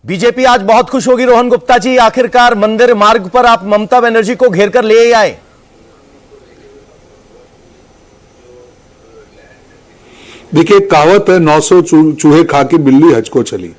BJP आज बहुत खुश होगी रोहन गुप्ता जी, आखिरकार मंदिर मार्ग पर आप ममता बनर्जी को घेर कर ले आए। देखिए, कहावत है 900 चूहे खा के बिल्ली हज को चली।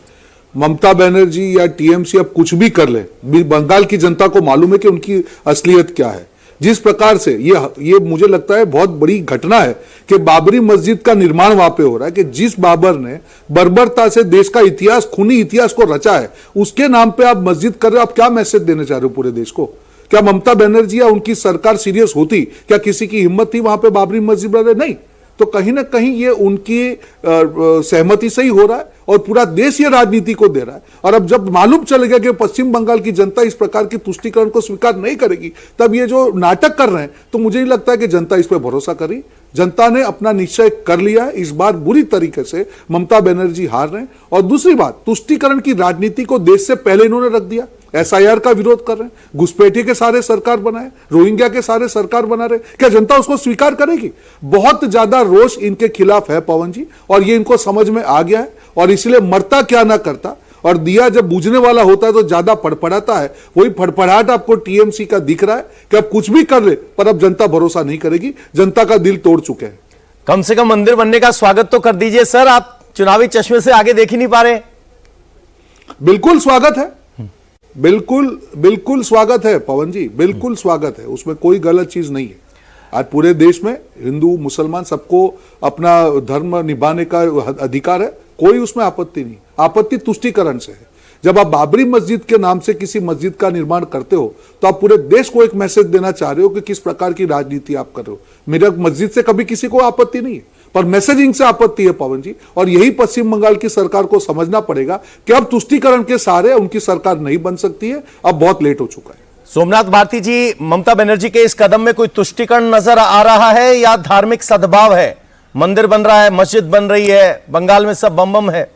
ममता बनर्जी या टीएमसी अब कुछ भी कर ले, बंगाल की जनता को मालूम है कि उनकी असलियत क्या है। जिस प्रकार से ये मुझे लगता है बहुत बड़ी घटना है कि बाबरी मस्जिद का निर्माण वहां पे हो रहा है, कि जिस बाबर ने बर्बरता से देश का इतिहास, खूनी इतिहास को रचा है, उसके नाम पे आप मस्जिद कर रहे हो। आप क्या मैसेज देना चाह रहे हो पूरे देश को? क्या ममता बनर्जी या उनकी सरकार सीरियस होती? क्या किसी की हिम्मत थी वहां पे बाबरी मस्जिद बना? नहीं। तो कहीं ना कहीं ये उनकी सहमति से ही हो रहा है और पूरा देश ये राजनीति को दे रहा है। और अब जब मालूम चल गया कि पश्चिम बंगाल की जनता इस प्रकार की तुष्टीकरण को स्वीकार नहीं करेगी, तब ये जो नाटक कर रहे हैं, तो मुझे नहीं लगता है कि जनता इस पर भरोसा करी। जनता ने अपना निश्चय कर लिया है। इस बार बुरी तरीके से ममता बनर्जी हार रहे हैं। और दूसरी बात, तुष्टीकरण की राजनीति को देश से पहले इन्होंने रख दिया। एसआईआर का विरोध कर रहे हैं, घुसपैठिए के सारे सरकार बनाए, रोहिंग्या के सारे सरकार बना रहे। क्या जनता उसको स्वीकार करेगी? बहुत ज्यादा रोष इनके खिलाफ है पवन जी, और ये इनको समझ में आ गया है। और इसलिए मरता क्या ना करता, और दिया जब बुझने वाला होता है तो ज्यादा फड़फड़ाता है। वही फड़फड़ाहट आपको टीएमसी का दिख रहा है कि अब कुछ भी कर ले, पर अब जनता भरोसा नहीं करेगी। जनता का दिल तोड़ चुके हैं। कम से कम मंदिर बनने का स्वागत तो कर दीजिए सर, आप चुनावी चश्मे से आगे देख ही नहीं पा रहे। बिल्कुल स्वागत है, बिल्कुल स्वागत है पवन जी, बिल्कुल स्वागत है। उसमें कोई गलत चीज नहीं है। आज पूरे देश में हिंदू मुसलमान सबको अपना धर्म निभाने का अधिकार है, कोई उसमें आपत्ति नहीं। आपत्ति तुष्टीकरण से है। जब आप बाबरी मस्जिद के नाम से किसी मस्जिद का निर्माण करते हो, तो आप पूरे देश को एक मैसेज देना चाह रहे हो कि किस प्रकार की राजनीति आप कर रहे हो। मेरा मस्जिद से कभी किसी को आपत्ति नहीं है, पर मैसेजिंग से आपत्ति है पवन जी। और यही पश्चिम बंगाल की सरकार को समझना पड़ेगा कि अब तुष्टीकरण के सहारे उनकी सरकार नहीं बन सकती है। अब बहुत लेट हो चुका है। सोमनाथ भारती जी, ममता बनर्जी के इस कदम में कोई तुष्टीकरण नजर आ रहा है या धार्मिक सद्भाव है? मंदिर बन रहा है, मस्जिद बन रही है, बंगाल में सब बम बम है।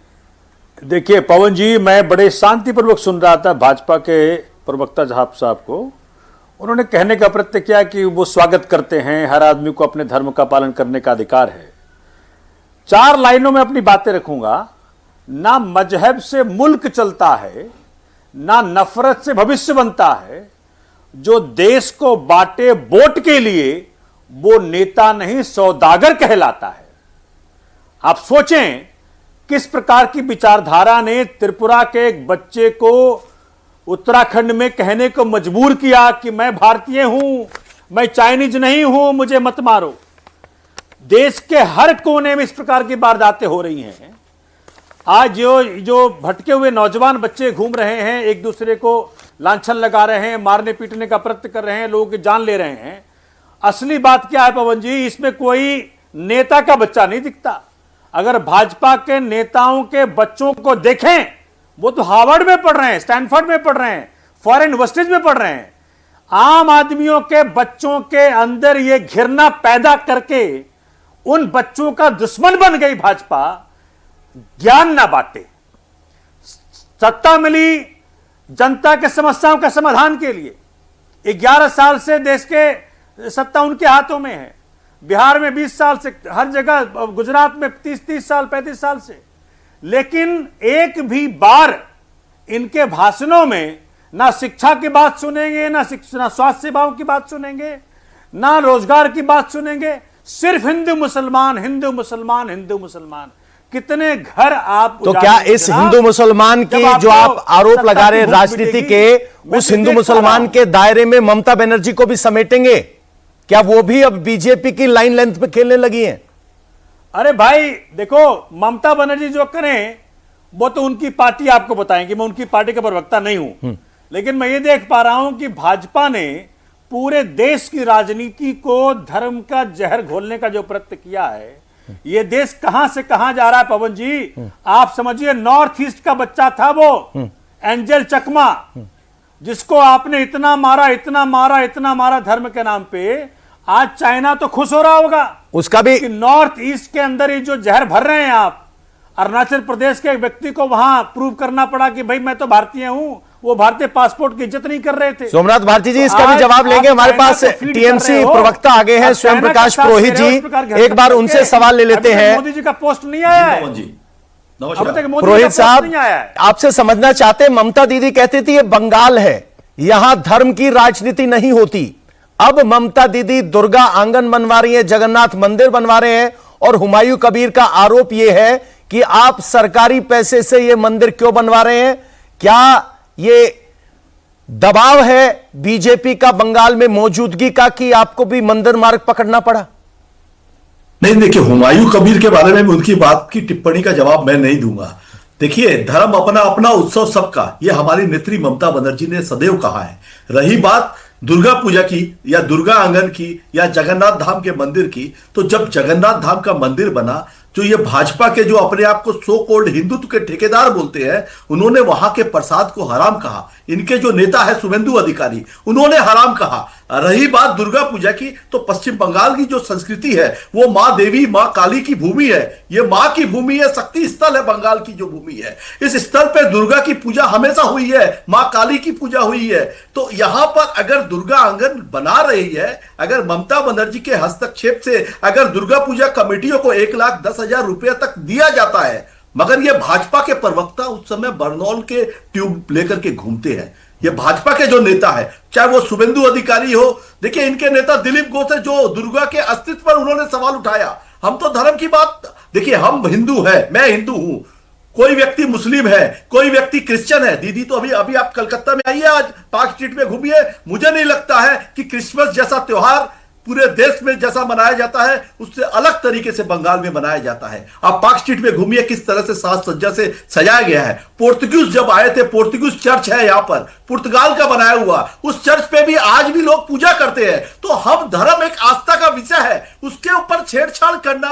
देखिए पवन जी, मैं बड़े शांतिपूर्वक सुन रहा था भाजपा के प्रवक्ता साहब को। उन्होंने कहने का प्रयत्न किया कि वो स्वागत करते हैं, हर आदमी को अपने धर्म का पालन करने का अधिकार है। 4 लाइनों में अपनी बातें रखूंगा। ना मजहब से मुल्क चलता है, ना नफरत से भविष्य बनता है। जो देश को बांटे वोट के लिए, वो नेता नहीं सौदागर कहलाता है। आप सोचें किस प्रकार की विचारधारा ने त्रिपुरा के एक बच्चे को उत्तराखंड में कहने को मजबूर किया कि मैं भारतीय हूं, मैं चाइनीज नहीं हूं, मुझे मत मारो। देश के हर कोने में इस प्रकार की वारदातें हो रही हैं। आज जो भटके हुए नौजवान बच्चे घूम रहे हैं, एक दूसरे को लांछन लगा रहे हैं, मारने पीटने का प्रयत्न कर रहे हैं, लोगों की जान ले रहे हैं। असली बात क्या है पवन जी, इसमें कोई नेता का बच्चा नहीं दिखता। अगर भाजपा के नेताओं के बच्चों को देखें, वो तो हार्वर्ड में पढ़ रहे हैं, स्टैनफोर्ड में पढ़ रहे हैं, फॉरेन यूनिवर्सिटीज में पढ़ रहे हैं। आम आदमियों के बच्चों के अंदर ये घृणा पैदा करके उन बच्चों का दुश्मन बन गई भाजपा। ज्ञान ना बांटे, सत्ता मिली जनता के समस्याओं के समाधान के लिए। 11 साल से देश के सत्ता उनके हाथों में है। बिहार में 20 साल से, हर जगह, गुजरात में 30 साल 35 साल से। लेकिन एक भी बार इनके भाषणों में ना शिक्षा की बात सुनेंगे, ना स्वास्थ्य सेवाओं की बात सुनेंगे, ना रोजगार की बात सुनेंगे। सिर्फ हिंदू मुसलमान, हिंदू मुसलमान, हिंदू मुसलमान। कितने घर आप तो क्या इस हिंदू मुसलमान की जो आप आरोप लगा रहे हैं राजनीति के, उस हिंदू मुसलमान के दायरे में ममता बनर्जी को भी समेटेंगे? क्या वो भी अब बीजेपी की लाइन लेंथ पे खेलने लगी हैं? अरे भाई देखो, ममता बनर्जी जो करें वो तो उनकी पार्टी आपको बताएंगे। मैं उनकी पार्टी का प्रवक्ता नहीं हूं, लेकिन मैं ये देख पा रहा हूं कि भाजपा ने पूरे देश की राजनीति को धर्म का जहर घोलने का जो प्रयत्न किया है, ये देश कहां से कहां जा रहा है पवन जी। आप समझिए, नॉर्थ ईस्ट का बच्चा था वो एंजल चकमा, जिसको आपने इतना मारा, इतना मारा, इतना मारा धर्म के नाम पे। आज चाइना तो खुश हो रहा होगा उसका भी कि नॉर्थ ईस्ट के अंदर ही जो जहर भर रहे हैं आप। अरुणाचल प्रदेश के एक व्यक्ति को वहां प्रूव करना पड़ा कि भाई मैं तो भारतीय हूं, वो भारतीय पासपोर्ट की इज्जत नहीं कर रहे थे। सोमनाथ भारती जी, इसका भी जवाब लेंगे। हमारे पास टीएमसी प्रवक्ता आगे हैं, स्वयं प्रकाश पुरोहित जी। एक बार उनसे सवाल ले लेते हैं। मोदी जी का पोस्ट नहीं आया है। अब तक मोदी पुरोहित का साहब नहीं आया है। आपसे समझना चाहते हैं, ममता दीदी कहती थी ये बंगाल है, यहां धर्म की राजनीति नहीं होती। अब ममता दीदी दुर्गा आंगन बनवा रही है, जगन्नाथ मंदिर बनवा रहे हैं, और हुमायूं कबीर का आरोप यह है कि आप सरकारी पैसे से यह मंदिर क्यों बनवा रहे हैं। क्या यह दबाव है बीजेपी का बंगाल में मौजूदगी का कि आपको भी मंदिर मार्ग पकड़ना पड़ा? नहीं, देखिए, हुमायूं कबीर के बारे में उनकी बात की टिप्पणी का जवाब मैं नहीं दूंगा। देखिए, धर्म अपना अपना, उत्सव सबका, ये हमारी नेत्री ममता बनर्जी ने सदैव कहा है। रही बात दुर्गा पूजा की या दुर्गा आंगन की या जगन्नाथ धाम के मंदिर की, तो जब जगन्नाथ धाम का मंदिर बना, जो ये भाजपा के जो अपने आप को सो कॉल्ड हिंदुत्व के ठेकेदार बोलते हैं, उन्होंने वहां के प्रसाद को हराम कहा। इनके जो नेता है शुभेंदु अधिकारी, उन्होंने हराम कहा। रही बात दुर्गा पूजा की, तो पश्चिम बंगाल की जो संस्कृति है वो मां देवी, मां काली की भूमि है। ये मां की भूमि है, शक्ति स्थल है बंगाल की जो भूमि है। इस स्थल पे दुर्गा की पूजा हमेशा हुई है, मां काली की पूजा हुई है। तो यहां पर अगर दुर्गा आंगन बना रही है, अगर ममता बनर्जी के हस्तक्षेप से अगर दुर्गा पूजा कमेटियों को 1,10,000 रुपया तक दिया जाता है, मगर ये भाजपा के प्रवक्ता उस समय बर्नौल के ट्यूब लेकर के घूमते हैं। ये भाजपा के जो नेता है, चाहे वो शुभेंदु अधिकारी हो, देखिए इनके नेता दिलीप घोष है, जो दुर्गा के अस्तित्व पर उन्होंने सवाल उठाया। हम तो धर्म की बात, देखिए हम हिंदू है, मैं हिंदू हूं, कोई व्यक्ति मुस्लिम है, कोई व्यक्ति क्रिश्चियन है। दीदी तो अभी आप कलकत्ता में आइए, आज पार्क स्ट्रीट में घूमिए, मुझे नहीं लगता है कि क्रिसमस जैसा त्योहार पूरे देश में जैसा मनाया जाता है उससे अलग तरीके से बंगाल में मनाया जाता है। आप पार्क स्ट्रीट में घूमिए, किस तरह से साज सज्जा से सजाया गया है। पोर्तुगीज जब आए थे, पोर्तुगीज चर्च है यहाँ पर, पुर्तगाल का बनाया हुआ, उस चर्च पे भी आज भी लोग पूजा करते हैं। तो हम धर्म एक आस्था का विषय है, उसके ऊपर छेड़छाड़ करना